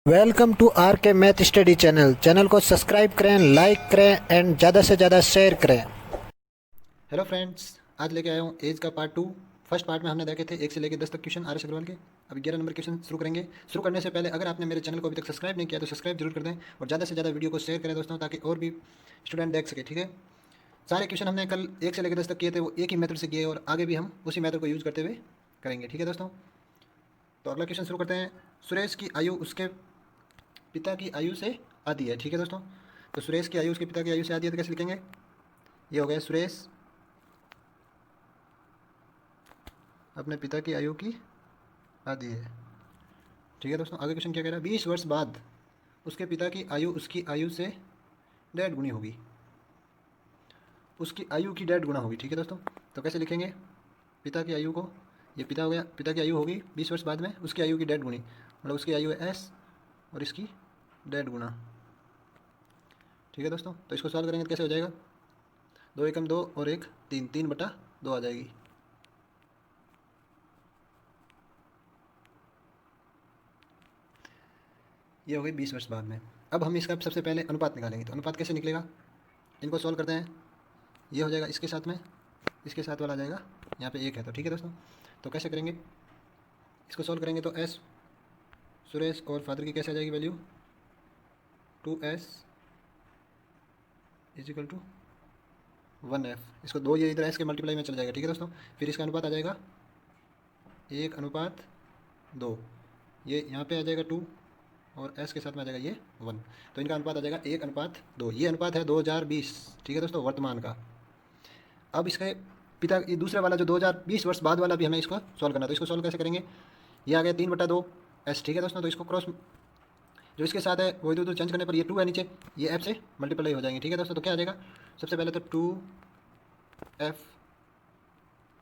Welcome to are के math study channel को subscribe करें, लाइक करें एंड ज़्यादा से ज़्यादा शेयर करें। हेलो फ्रेंड्स, आज लेके आया हूँ एज का पार्ट 2। फर्स्ट पार्ट में हमने देखे थे 1 से लेकर 10 तक क्वेश्चन आर एस अग्रवाल के। अब 11 नंबर क्वेश्चन शुरू करेंगे। शुरू करने से पहले अगर आपने मेरे चैनल को अभी तक सब्सक्राइब नहीं किया तो सब्सक्राइब जरूर कर दें और ज़्यादा से ज़्यादा वीडियो को शेयर करें दोस्तों, ताकि और भी स्टूडेंट देख सके। ठीक है, सारे क्वेश्चन हमने कल 1 से लेकर 10 तक किए थे, वो एक ही मेथड से किए और आगे भी हम उसी मेथड को यूज़ करते हुए करेंगे। ठीक है दोस्तों, तो अगला क्वेश्चन शुरू करते हैं। सुरेश की आयु उसके पिता की आयु से आधी है। ठीक है दोस्तों, तो सुरेश की आयु उसके पिता की आयु से आधी है, तो कैसे लिखेंगे? ये हो गया सुरेश अपने पिता की आयु की आधी है। ठीक है दोस्तों, आगे क्वेश्चन क्या कह रहा है? 20 वर्ष बाद उसके पिता की आयु उसकी आयु से 1.5 गुनी होगी। उसकी आयु की 1.5 गुना होगी। ठीक है दोस्तों, तो कैसे लिखेंगे पिता की आयु को? ये पिता हो गया, पिता की आयु होगी 20 वर्ष बाद में उसकी आयु की 1.5 गुनी, मतलब उसकी आयु है एस और इसकी 1.5 गुना। ठीक है दोस्तों, तो इसको सॉल्व करेंगे तो कैसे हो जाएगा? 2 एकम 2 और 1 3, 3/2 आ जाएगी। ये हो गई 20 वर्ष बाद में। अब हम इसका सबसे पहले अनुपात निकालेंगे, तो अनुपात कैसे निकलेगा? इनको सॉल्व करते हैं। ये हो जाएगा इसके साथ में, इसके साथ वाला आ जाएगा, यहाँ पे 1 है। तो ठीक है दोस्तों, तो कैसे करेंगे? इसको सॉल्व करेंगे तो एस सुरेश और फादर की कैसे आ जाएगी value? 2s is equal to 1f। इसको 2 ये इधर एस के मल्टीप्लाई में चल जाएगा। ठीक है दोस्तों, फिर इसका अनुपात आ जाएगा 1:2। ये यहाँ पे आ जाएगा 2 और एस के साथ में आ जाएगा ये 1, तो इनका अनुपात आ जाएगा 1:2। ये अनुपात है 2020। ठीक है दोस्तों, वर्तमान का। अब इसके पिता ये दूसरे वाला जो 2020 वर्ष बाद वाला भी हमें इसको सॉल्व करना है, तो इसको सॉल्व कैसे करेंगे? ये आ गया 3/2 एस। ठीक है दोस्तों, तो इसको क्रॉस जो इसके साथ है वो इधर उधर चेंज करने पर ये 2 है नीचे, ये एफ से मल्टीप्लाई हो जाएंगे। ठीक है दोस्तों, तो क्या आ जाएगा? सबसे पहले तो 2f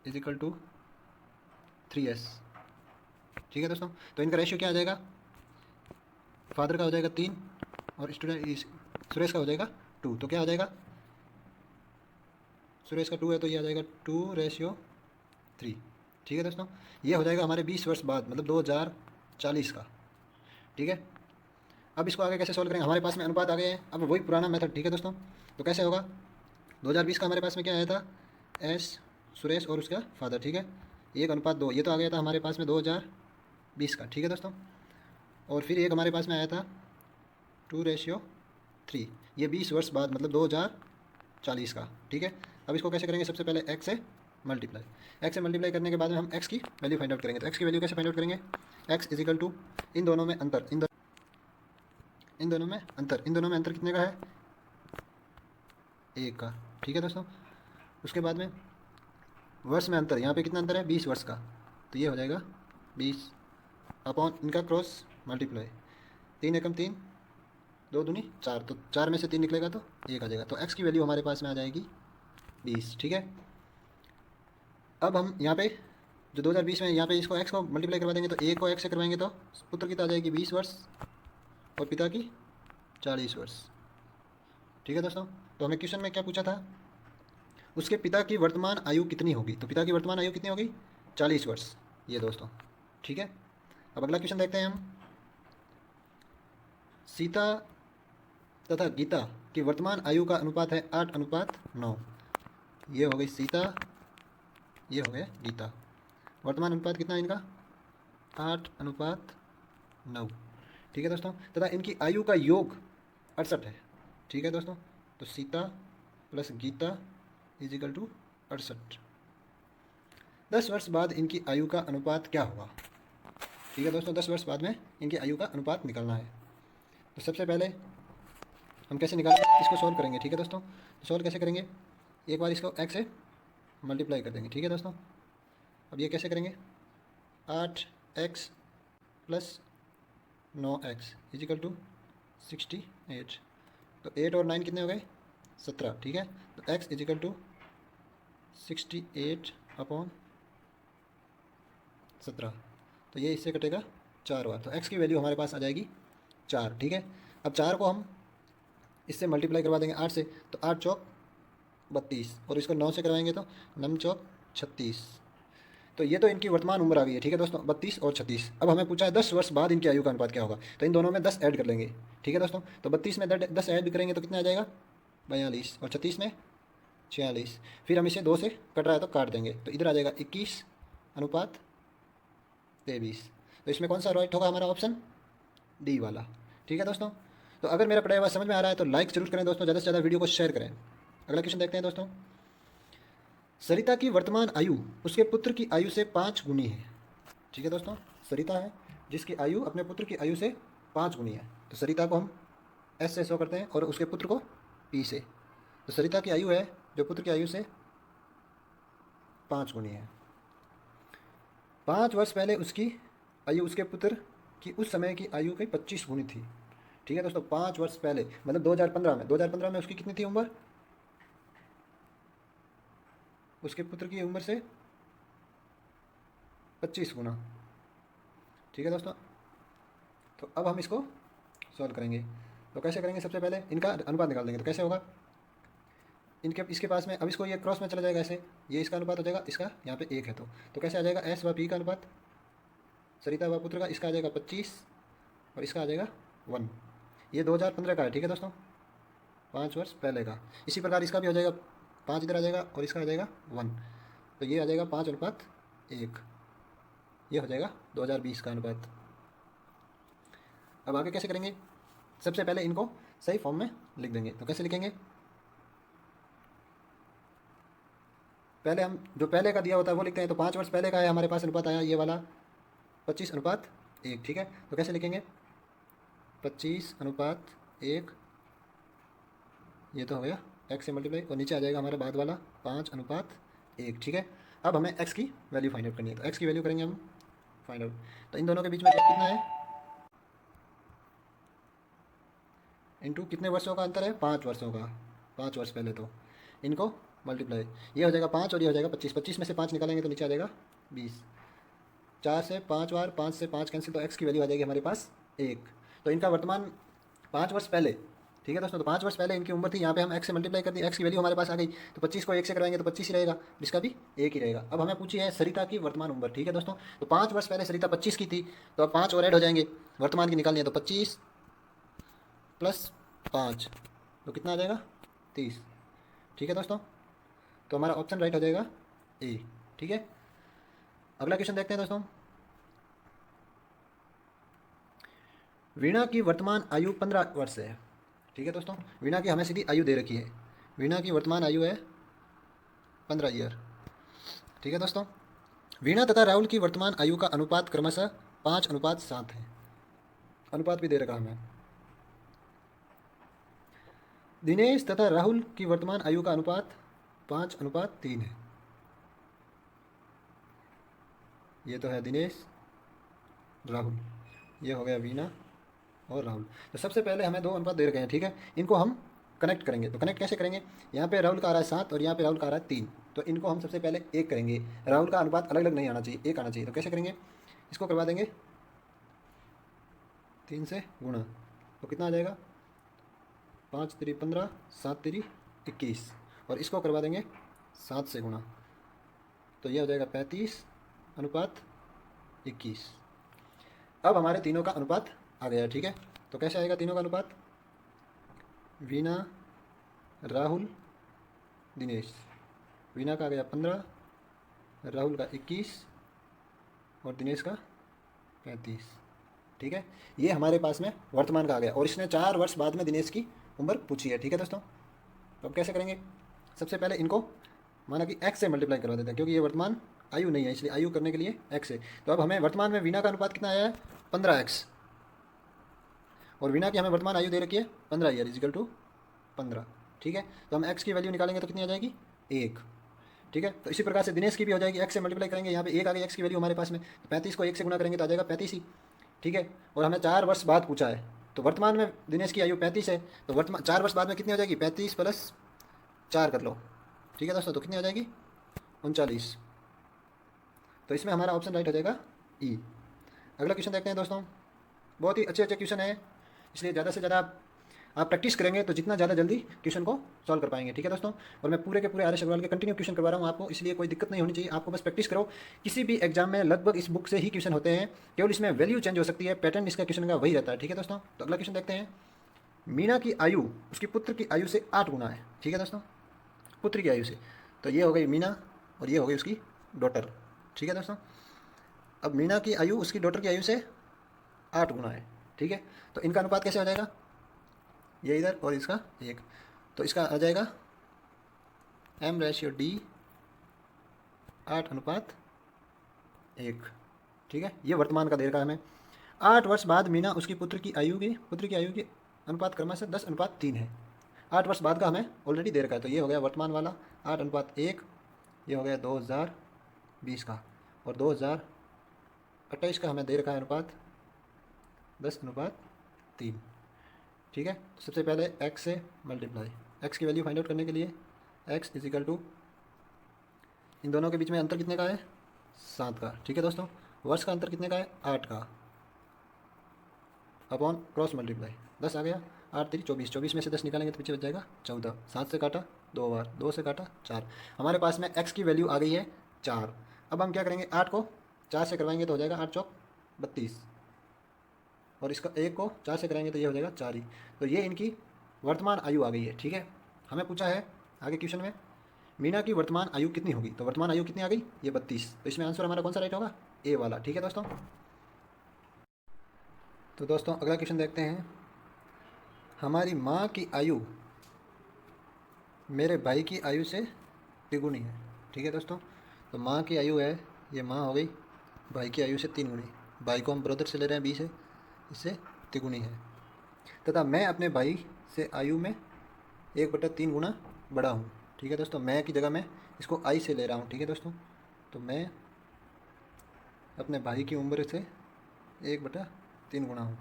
इजिकल टू 3s। ठीक है दोस्तों, तो इनका रेशियो क्या आ जाएगा? फादर का हो जाएगा 3 और स्टूडेंट सुरेश का हो जाएगा 2, तो क्या हो जाएगा? सुरेश का 2 है तो ये आ जाएगा 2:3। ठीक है दोस्तों, ये हो जाएगा हमारे 20 वर्ष बाद, मतलब 2040 का। ठीक है, अब इसको आगे कैसे सॉल्व करेंगे? हमारे पास में अनुपात आ गए हैं, अब वही पुराना मेथड। ठीक है दोस्तों, तो कैसे होगा? 2020 का हमारे पास में क्या आया था? एस सुरेश और उसका फादर। ठीक है, 1:2 ये तो आ गया था हमारे पास में 2020 का। ठीक है दोस्तों, और फिर एक हमारे पास में आया था 2:3, ये 20 वर्ष बाद, मतलब 2040 का। ठीक है, अब इसको कैसे करेंगे? सबसे पहले एक्स से मल्टीप्लाई। एक्स से मल्टीप्लाई करने के बाद में हम एक्स की वैल्यू फाइंड आउट करेंगे, तो एक्स की वैल्यू कैसे फाइंड आउट करेंगे? एक्स इजिकल टू इन दोनों में अंतर, इन दोनों में अंतर, इन दोनों में अंतर कितने का है? 1 का। ठीक है दोस्तों, उसके बाद में वर्ष में अंतर, यहाँ पे कितना अंतर है? 20 वर्ष का, तो ये हो जाएगा 20 अपॉन इनका क्रॉस मल्टीप्लाई। 3 एकम 3, 2 दूनी 4, तो 4 में से 3 निकलेगा तो 1 आ जाएगा, तो एक्स की वैल्यू हमारे पास में आ जाएगी 20। ठीक है, अब हम यहाँ पे जो 2020 में यहाँ पे इसको एक्स को मल्टीप्लाई करवा देंगे, तो ए को एक्स से करवाएंगे तो पुत्र की तो आ जाएगी 20 वर्ष और पिता की 40 वर्ष। ठीक है दोस्तों, तो हमें क्वेश्चन में क्या पूछा था? उसके पिता की वर्तमान आयु कितनी होगी, तो पिता की वर्तमान आयु कितनी होगी? 40 वर्ष, ये दोस्तों। ठीक है, अब अगला क्वेश्चन देखते हैं हम। सीता तथा गीता की वर्तमान आयु का अनुपात है 8:9। ये हो गई सीता, ये हो गया गीता। वर्तमान अनुपात कितना है इनका? 8:9। ठीक है दोस्तों, तथा इनकी आयु का योग 68 है। ठीक है दोस्तों, तो Sita plus Gita equal to 68। 10 वर्ष बाद इनकी आयु का अनुपात क्या होगा? ठीक है दोस्तों, 10 वर्ष बाद में इनकी आयु का अनुपात निकालना है, तो सबसे पहले हम कैसे निकालेंगे? इसको सॉल्व करेंगे। ठीक है दोस्तों, तो सॉल्व कैसे करेंगे? एक बार इसको एक्स से मल्टीप्लाई कर देंगे। ठीक है दोस्तों, अब ये कैसे करेंगे? 8x plus 9x is equal to 68, तो 8 और 9 कितने हो गए? 17। ठीक है, तो x इजिकल टू 68 अपॉन 17, तो ये इससे कटेगा 4 बार, तो x की वैल्यू हमारे पास आ जाएगी 4। ठीक है, अब 4 को हम इससे मल्टीप्लाई करवा देंगे 8 से, तो 8 चौक 32 और इसको 9 से करवाएंगे तो 9 चौक 36, तो ये तो इनकी वर्तमान उम्र आ गई है, ठीक है दोस्तों, 32 और 36। अब हमें पूछा है 10 वर्ष बाद इनकी आयु का अनुपात क्या होगा, तो इन दोनों में 10 ऐड कर लेंगे, ठीक है दोस्तों। तो 32 में 10 ऐड करेंगे तो कितना आ जाएगा 42, और 36 में 46। फिर हम इसे 2 से कट रहा है तो काट देंगे, तो इधर आ जाएगा 21 अनुपात 23। तो इसमें कौन सा राइट होगा हमारा ऑप्शन डी वाला, ठीक है दोस्तों। तो अगर मेरा पढ़ाया हुआ समझ में आ रहा है तो लाइक जरूर करें दोस्तों, ज़्यादा से ज़्यादा वीडियो को शेयर करें। अगला क्वेश्चन देखते हैं दोस्तों। सरिता की वर्तमान आयु उसके पुत्र की आयु से 5 गुनी है, ठीक है दोस्तों। सरिता है जिसकी आयु अपने पुत्र की आयु से 5 गुनी है, तो सरिता को हम एस से शो करते हैं और उसके पुत्र को पी से। तो सरिता की आयु है जो पुत्र की आयु से 5 गुनी है। 5 वर्ष पहले उसकी आयु उसके पुत्र की उस समय की आयु की 25 गुनी थी, ठीक है दोस्तों। 5 वर्ष पहले मतलब 2015 में उसकी कितनी थी उम्र, उसके पुत्र की उम्र से 25 गुना, ठीक है दोस्तों। तो अब हम इसको सॉल्व करेंगे, तो कैसे करेंगे, सबसे पहले इनका अनुपात निकाल देंगे। तो कैसे होगा, इसके पास में अब इसको ये क्रॉस में चला जाएगा ऐसे, ये इसका अनुपात हो जाएगा, इसका यहाँ पे 1 है तो कैसे आ जाएगा एस व पी का अनुपात, सरिता व पुत्र का, इसका आ जाएगा 25 और इसका आ जाएगा 1। ये 2015 का है, ठीक है दोस्तों, 5 वर्ष पहले का। इसी प्रकार इसका भी हो जाएगा, 5 इधर आ जाएगा और इसका आ जाएगा 1, तो ये आ जाएगा 5:1। ये हो जाएगा 2020 का अनुपात। अब आगे कैसे करेंगे, सबसे पहले इनको सही फॉर्म में लिख देंगे। तो कैसे लिखेंगे, पहले हम जो पहले का दिया होता है वो लिखते हैं। तो 5 वर्ष पहले का है हमारे पास अनुपात आया ये वाला 25:1, ठीक है। तो कैसे लिखेंगे 25:1, ये तो हो गया x से मल्टीप्लाई, और नीचे आ जाएगा हमारा बाद वाला 5:1, ठीक है। अब हमें x की वैल्यू फाइंड आउट करनी है, तो x की वैल्यू करेंगे हम फाइंड आउट। तो इन दोनों के बीच में गैप कितना है, इनटू कितने वर्षों का अंतर है, 5 वर्षों का, 5 वर्ष पहले, तो इनको मल्टीप्लाई, ये हो जाएगा 5 और ये हो जाएगा 25। 25 में से 5 निकालेंगे तो नीचे आ जाएगा 20। 4 से 5 बार, 5 से 5 कैंसिल, तो x की वैल्यू आ जाएगी हमारे पास 1। तो इनका वर्तमान 5 वर्ष पहले, ठीक है दोस्तों, तो 5 वर्ष पहले इनकी उम्र थी, यहाँ पे हम x से मल्टीप्लाई कर दी, x की वैल्यू हमारे पास आ गई। तो 25 को 1 से करवाएंगे तो 25 ही रहेगा, इसका भी 1 ही रहेगा। अब हमें पूछी है सरिता की वर्तमान उम्र, ठीक है दोस्तों। तो 5 वर्ष पहले सरिता 25 की थी, तो अब 5 और ऐड हो जाएंगे, वर्तमान की निकालनी है, तो 25 + 5, तो कितना आ जाएगा 30, ठीक है दोस्तों। तो हमारा ऑप्शन राइट हो जाएगा ए, ठीक है। अगला क्वेश्चन देखते हैं दोस्तों। वीणा की वर्तमान आयु 15 वर्ष है, ठीक है दोस्तों। वीणा की हमें सीधी आयु दे रखी है, वीणा की वर्तमान आयु है 15 ईयर, ठीक है दोस्तों। वीणा तथा राहुल की वर्तमान आयु का अनुपात क्रमशः 5:7 है, अनुपात भी दे रखा हमें। दिनेश तथा राहुल की वर्तमान आयु का अनुपात 5:3 है, ये तो है दिनेश राहुल, ये हो गया वीणा और राहुल। तो सबसे पहले हमें 2 अनुपात दे रखे हैं, ठीक है। इनको हम कनेक्ट करेंगे, तो कनेक्ट कैसे करेंगे, यहाँ पे राहुल का आ रहा है 7 और यहाँ पे राहुल का आ रहा है 3, तो इनको हम सबसे पहले 1 करेंगे। राहुल का अनुपात अलग अलग नहीं आना चाहिए, 1 आना चाहिए। तो कैसे करेंगे, इसको करवा देंगे 3 से गुणा, तो कितना आ जाएगा 5 3 15, 7 3 21, और इसको करवा देंगे 7 से गुणा, तो यह हो जाएगा 35:21। अब हमारे तीनों का अनुपात आ गया, ठीक है। तो कैसे आएगा तीनों का अनुपात, वीणा राहुल दिनेश, वीणा का आ गया 15, राहुल का 21 और दिनेश का 35, ठीक है। ये हमारे पास में वर्तमान का आ गया, और इसने 4 वर्ष बाद में दिनेश की उम्र पूछी है, ठीक है दोस्तों। तो अब कैसे करेंगे, सबसे पहले इनको माना कि x से मल्टीप्लाई करवा देते हैं, क्योंकि ये वर्तमान आयु नहीं है, इसलिए आयु करने के लिए x है। तो अब हमें वर्तमान में वीणा का अनुपात कितना आया है 15x, और वीणा की हमें वर्तमान आयु दे रखी है 15 ईयर = 15, ठीक है। तो हम x की वैल्यू निकालेंगे तो कितनी आ जाएगी 1, ठीक है। तो इसी प्रकार से दिनेश की भी हो जाएगी, x से मल्टीप्लाई करेंगे, यहाँ पे 1 आ गई x की वैल्यू हमारे पास में, 35 को 1 से गुणा करेंगे तो आ जाएगा 35 ही, ठीक है। और हमें 4 वर्ष बाद पूछा है, तो वर्तमान में दिनेश की आयु 35 है, तो वर्तमान 4 वर्ष बाद में कितनी हो जाएगी 35 + 4 कर लो, ठीक है दोस्तों, तो कितनी आ जाएगी 39। तो इसमें हमारा ऑप्शन राइट हो जाएगा ई। अगला क्वेश्चन देखते हैं दोस्तों, बहुत ही अच्छे क्वेश्चन है, इसलिए ज़्यादा से ज़्यादा आप प्रैक्टिस करेंगे तो जितना ज़्यादा जल्दी क्वेश्चन को सॉल्व कर पाएंगे। ठीक है दोस्तों, और मैं पूरे के पूरे आर एस अग्रवाल के कंटिन्यू क्वेश्चन करवा रहा हूँ आपको, इसलिए कोई दिक्कत नहीं होनी चाहिए। आपको बस प्रैक्टिस करो। किसी भी एग्जाम में लगभग इस बुक से ही क्वेश्चन होते हैं, केवल इसमें वैल्यू चेंज हो सकती है, पैटर्न इसका क्वेश्चन का वही रहता है। ठीक है दोस्तों, तो अगला क्वेश्चन देखते हैं। मीना की आयु उसकी पुत्र की आयु से 8 गुना है। ठीक है दोस्तों, पुत्र की आयु से, तो ये हो गई मीना और ये हो गई उसकी डॉटर। ठीक है दोस्तों, अब मीना की आयु उसकी डॉटर की आयु से 8 गुना है। ठीक है, तो इनका अनुपात कैसे हो जाएगा, ये इधर और इसका 1, तो इसका आ जाएगा M/D 8:1। ठीक है, ये वर्तमान का दे रखा है हमें। 8 वर्ष बाद मीना उसकी पुत्र की आयु की अनुपात क्रमशः 10:3 है। 8 वर्ष बाद का हमें ऑलरेडी दे रखा है, तो ये हो गया वर्तमान वाला 8:1, ये हो गया 2020 का, और 2028 का हमें दे रखा है अनुपात 10:3। ठीक है, तो सबसे पहले x से मल्टीप्लाई, x की वैल्यू फाइंड आउट करने के लिए x इजिकल टू, इन दोनों के बीच में अंतर कितने का है, 7 का। ठीक है दोस्तों, वर्ष का अंतर कितने का है, 8 का, अपॉन क्रॉस मल्टीप्लाई 10 आ गया, 8 3 24, 24 में से 10 निकालेंगे तो पीछे बच जाएगा 14, 7 से काटा 2 बार, 2 से काटा 4, हमारे पास में x की वैल्यू आ गई है 4। अब हम क्या करेंगे, 8 को 4 से करवाएंगे तो हो जाएगा 8 चौक 32, और इसका 1 को 4 से कराएंगे तो ये हो जाएगा 4 ही। तो ये इनकी वर्तमान आयु आ गई है। ठीक है, हमें पूछा है आगे क्वेश्चन में मीना की वर्तमान आयु कितनी होगी, तो वर्तमान आयु कितनी आ गई, ये 32, तो इसमें आंसर हमारा कौन सा राइट होगा, ए वाला। ठीक है दोस्तों, तो दोस्तों अगला क्वेश्चन देखते हैं। हमारी माँ की आयु मेरे भाई की आयु से तिगुनी है। ठीक है दोस्तों, तो माँ की आयु है, ये माँ हो गई, भाई की आयु से 3 गुनी, भाई को हम ब्रदर से ले रहे हैं 20 है, इससे तिगुनी है, तथा मैं अपने भाई से आयु में 1/3 गुना बड़ा हूँ। ठीक है दोस्तों, मैं की जगह मैं इसको आई से ले रहा हूँ। ठीक है दोस्तों, तो मैं अपने भाई की उम्र से 1/3 गुना हूँ,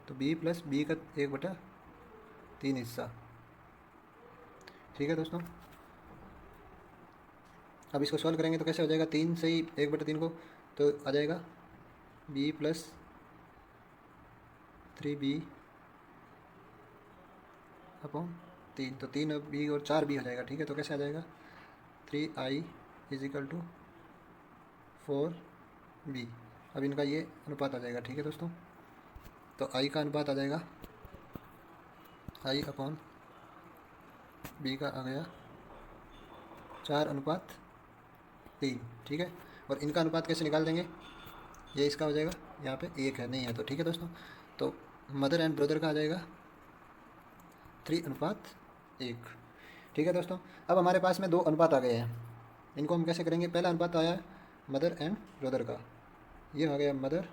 तो b प्लस बी का 1/3 हिस्सा। ठीक है दोस्तों, अब इसको सॉल्व करेंगे तो कैसे हो जाएगा, 3 से ही 1/3 को, तो आ जाएगा b प्लस 3b अपॉन 3, तो 3 b और 4b हो जाएगा। ठीक है, तो कैसे आ जाएगा, 3i इजिकल टू 4b। अब इनका ये अनुपात आ जाएगा। ठीक है दोस्तों, तो i का अनुपात आ जाएगा i अपॉन b का आ गया 4:3। ठीक है, और इनका अनुपात कैसे निकाल देंगे, ये इसका हो जाएगा, यहाँ पे 1 है नहीं है, तो ठीक है दोस्तों, तो मदर एंड ब्रदर का आ जाएगा 3:1। ठीक है दोस्तों, अब हमारे पास में 2 अनुपात आ गए हैं, इनको हम कैसे करेंगे, पहला अनुपात आया मदर एंड ब्रदर का, ये हो गया मदर,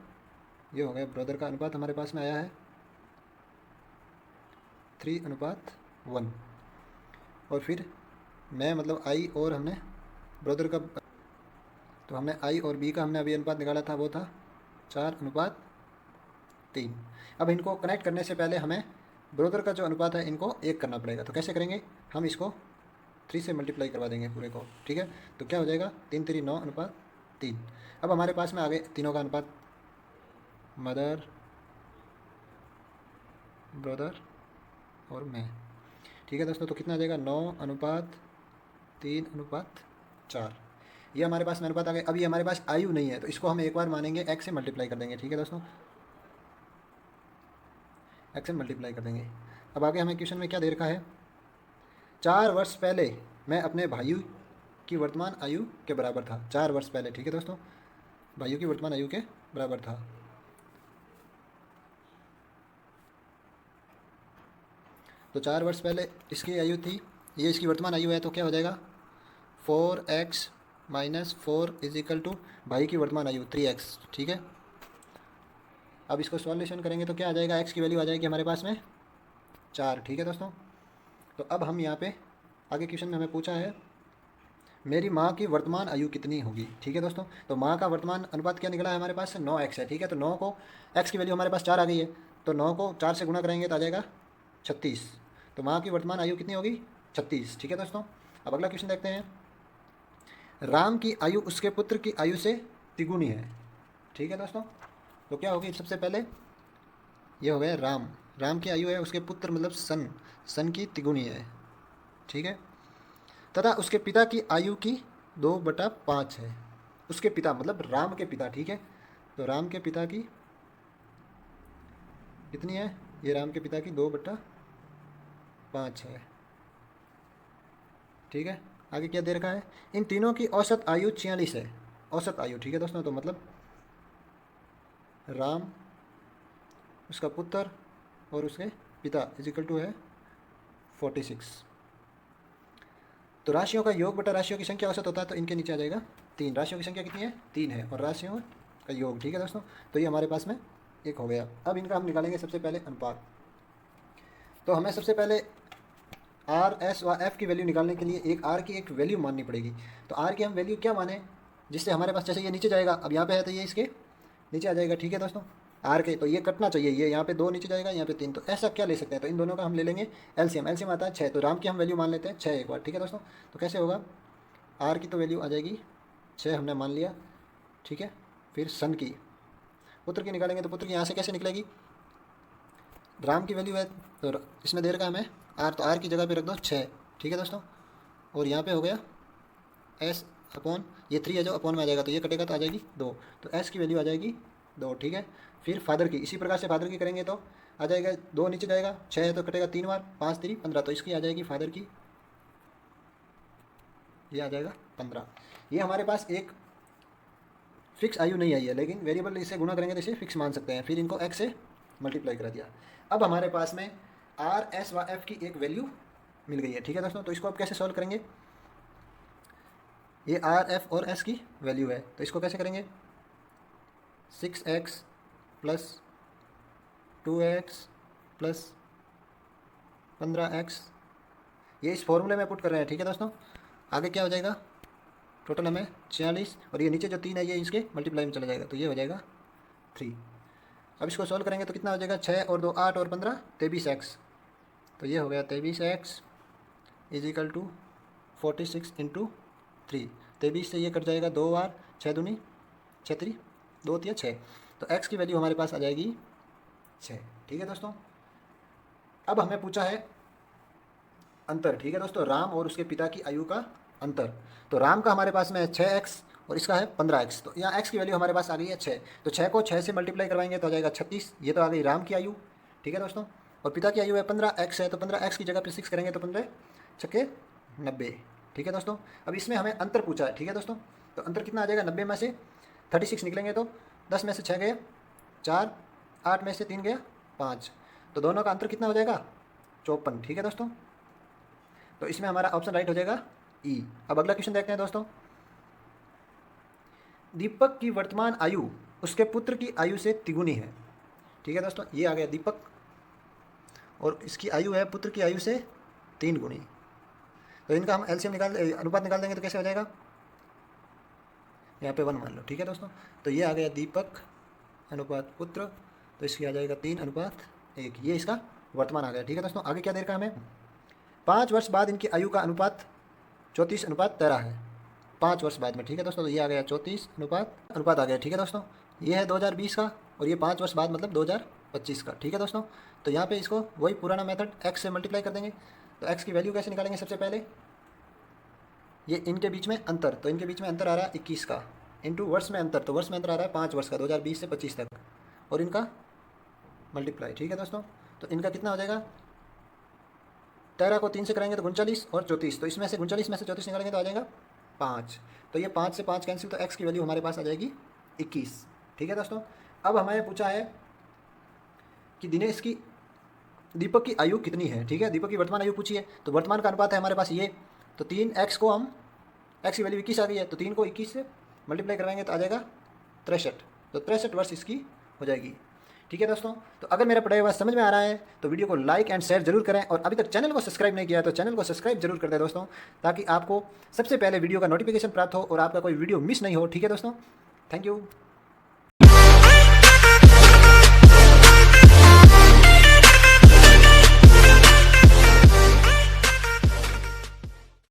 ये हो गया ब्रदर का अनुपात हमारे पास में आया है 3:1, और फिर मैं मतलब आई और हमने ब्रदर का, तो हमने आई और बी का हमने अभी अनुपात निकाला था, वो था 4:3। अब इनको कनेक्ट करने से पहले हमें ब्रदर का जो अनुपात है इनको 1 करना पड़ेगा, तो कैसे करेंगे, हम इसको 3 से मल्टीप्लाई करवा देंगे पूरे को। ठीक है, तो क्या हो जाएगा, 3 3 9:3। अब हमारे पास में आ गए तीनों का अनुपात, मदर, ब्रदर और मैं। ठीक है दोस्तों, तो कितना आ जाएगा, 9:3:4, ये हमारे पास में अनुपात आ गए। अब ये हमारे पास आयु नहीं है, तो इसको हम एक बार मानेंगे x से मल्टीप्लाई कर देंगे। ठीक है दोस्तों, x से मल्टीप्लाई कर देंगे। अब आगे हमें क्वेश्चन में क्या दे रखा है, 4 वर्ष पहले मैं अपने भाइयों की वर्तमान आयु के बराबर था। 4 वर्ष पहले, ठीक है दोस्तों, भाइयों की वर्तमान आयु के बराबर था। तो 4 वर्ष पहले इसकी आयु थी, ये इसकी वर्तमान आयु है, तो क्या हो जाएगा, 4x - 4 इजिकल टू भाई की वर्तमान आयु 3x। ठीक है, अब इसको सॉल्यूशन करेंगे तो क्या आ जाएगा, x की वैल्यू आ जाएगी हमारे पास में 4। ठीक है दोस्तों, तो अब हम यहाँ पे आगे क्वेश्चन में हमें पूछा है मेरी माँ की वर्तमान आयु कितनी होगी। ठीक है दोस्तों, तो माँ का वर्तमान अनुपात क्या निकला है हमारे पास, 9x है। ठीक है, तो 9 को, x की वैल्यू हमारे पास 4 आ गई है, तो 9 को 4 से गुणा करेंगे तो आ जाएगा 36, तो माँ की वर्तमान आयु कितनी होगी, 36। ठीक है दोस्तों, अब अगला क्वेश्चन देखते हैं। राम की आयु उसके पुत्र की आयु से तिगुनी है। ठीक है दोस्तों, तो क्या होगी, सबसे पहले ये हो गया राम, राम की आयु है उसके पुत्र मतलब सन की तिगुनी है, ठीक है। तथा उसके पिता की आयु की 2/5 है। उसके पिता मतलब राम के पिता, ठीक है। तो राम के पिता की कितनी है, ये राम के पिता की 2/5 है, ठीक है। आगे क्या दे रखा है, इन तीनों की औसत आयु 46 है, औसत आयु, ठीक है दोस्तों। तो मतलब राम, उसका पुत्र और उसके पिता इजिकल टू है 46। तो राशियों का योग बटा राशियों की संख्या औसत होता है, तो इनके नीचे आ जाएगा 3। राशियों की संख्या कितनी है, 3 है, और राशियों का योग, ठीक है दोस्तों। तो ये हमारे पास में एक हो गया। अब इनका हम निकालेंगे सबसे पहले अनुपात। तो हमें सबसे पहले आर, एस व एफ की वैल्यू निकालने के लिए एक आर की एक वैल्यू माननी पड़ेगी। तो आर की हम वैल्यू क्या माने, जिससे हमारे पास, जैसे ये नीचे जाएगा, अब यहाँ पे है तो ये इसके नीचे आ जाएगा, ठीक है दोस्तों। आर के तो ये कटना चाहिए, ये यहाँ पे 2 नीचे जाएगा, यहाँ पे 3। तो ऐसा क्या ले सकते हैं, तो इन दोनों का हम ले लेंगे एलसीएम। एलसीएम आता है 6, तो राम की हम वैल्यू मान लेते हैं 6 एक बार, ठीक है दोस्तों। तो कैसे होगा, आर की तो वैल्यू आ जाएगी 6, हमने मान लिया, ठीक है। फिर सन की, पुत्र की निकालेंगे, तो पुत्र की यहाँ से कैसे निकलेगी, राम की वैल्यू है तो इसमें दे रखा है हमें आर, तो आर की जगह पे रख दो 6, ठीक है दोस्तों। और यहाँ पे हो गया एस अपॉन, ये 3 है जो अपॉन में आ जाएगा, तो ये कटेगा तो आ जाएगी 2, तो एस की वैल्यू आ जाएगी 2, ठीक है। फिर फादर की, इसी प्रकार से फादर की करेंगे तो आ जाएगा 2 नीचे जाएगा, 6 है तो कटेगा 3 बार, 5 3 15, तो इसकी आ जाएगी फादर की, ये आ जाएगा 15। ये हमारे पास एक फिक्स आयु नहीं आई है, लेकिन वेरिएबल इसे गुणा करेंगे तो इसे फिक्स मान सकते हैं। फिर इनको एक्स से मल्टीप्लाई करा दिया। अब हमारे पास में आर, एस व एफ की एक वैल्यू मिल गई है, ठीक है दोस्तों। तो इसको अब कैसे सॉल्व करेंगे, ये आर, एफ और एस की वैल्यू है, तो इसको कैसे करेंगे, 6x plus 2x plus 15x, ये इस फॉर्मूले में पुट कर रहे हैं, ठीक है दोस्तों। आगे क्या हो जाएगा, टोटल हमें 46, और ये नीचे जो 3 है ये इसके मल्टीप्लाई में चला जाएगा, तो ये हो जाएगा 3। अब इसको सॉल्व करेंगे तो कितना हो जाएगा, 6 और 2 8 और 15 23x, तो ये हो गया 23x is equal to 46 into 3। 23 से ये कट जाएगा 2 बार, 6 दूनी 6 3 2 3 6, तो x की वैल्यू हमारे पास आ जाएगी 6, ठीक है दोस्तों। अब हमें पूछा है अंतर, ठीक है दोस्तों, राम और उसके पिता की आयु का अंतर। तो राम का हमारे पास में है 6x और इसका है 15x, तो यहाँ x की वैल्यू हमारे पास आ गई है 6, तो 6 को 6 से मल्टीप्लाई करवाएंगे तो आ जाएगा 36, ये तो आ गई राम की आयु, ठीक है दोस्तों। और पिता की आयु है 15x है, तो 15x की जगह पर 6 करेंगे तो 15 छक्के 90, ठीक है दोस्तों। अब इसमें हमें अंतर पूछा है, ठीक है दोस्तों। तो अंतर कितना आ जाएगा, 90 में से 36 निकलेंगे तो 10 में से 6 गया 4, 8 में से 3 गया 5, तो दोनों का अंतर कितना हो जाएगा 54, ठीक है दोस्तों। तो इसमें हमारा ऑप्शन राइट हो जाएगा ई। अब अगला क्वेश्चन देखते हैं दोस्तों। दीपक की वर्तमान आयु उसके पुत्र की आयु से तिगुनी है, ठीक है दोस्तों। ये आ गया दीपक, और इसकी आयु है पुत्र की आयु से 3 गुनी। तो इनका हम एलसीएम अनुपात निकाल देंगे तो कैसे हो जाएगा, यहाँ पे 1 मान लो, ठीक है दोस्तों। तो ये आ गया दीपक अनुपात पुत्र, तो इसकी आ जाएगा 3:1, ये इसका वर्तमान आ गया, ठीक है दोस्तों। आगे क्या दे रखा हमें, 5 वर्ष बाद इनकी आयु का अनुपात 34:13 है, 5 वर्ष बाद में, ठीक है दोस्तों। तो ये आ गया 34 अनुपात आ गया, ठीक है दोस्तों। ये है 2020 का, और ये 5 वर्ष बाद मतलब 2025 का, ठीक है दोस्तों। तो यहाँ पे इसको वही पुराना मेथड x से मल्टीप्लाई कर देंगे। तो x की वैल्यू कैसे निकालेंगे, सबसे पहले ये इनके बीच में अंतर, तो इनके बीच में अंतर आ रहा है 21 का, इंटू वर्ष में अंतर, तो वर्ष में अंतर आ रहा है 5 वर्ष का, 2020 से 25 तक, और इनका मल्टीप्लाई, ठीक है दोस्तों। तो इनका कितना हो जाएगा, 13 को 3 से करेंगे तो 39 और 34, तो इसमें से 39 में से 34 निकालेंगे तो आ जाएगा 5, तो ये 5 से 5 कैंसिल, तो x की वैल्यू हमारे पास आ जाएगी 21, ठीक है दोस्तों। अब हमें पूछा है कि दिनेश की दीपक की आयु कितनी है, ठीक है। दीपक की वर्तमान आयु पूछी है, तो वर्तमान का अनुपात है हमारे पास ये, तो 3x को हम, x की वैल्यू 21 आ गई है, तो 3 को 21 से मल्टीप्लाई करवाएंगे तो आ जाएगा 63, तो 63 वर्ष इसकी हो जाएगी, ठीक है दोस्तों। तो अगर मेरा पढ़ाई हुआ समझ में आ रहा है तो वीडियो को लाइक एंड शेयर जरूर करें, और अभी तक चैनल को सब्सक्राइब नहीं किया है तो चैनल को सब्सक्राइब जरूर कर दें दोस्तों, ताकि आपको सबसे पहले वीडियो का नोटिफिकेशन प्राप्त हो और आपका कोई वीडियो मिस नहीं हो, ठीक है दोस्तों। Thank you.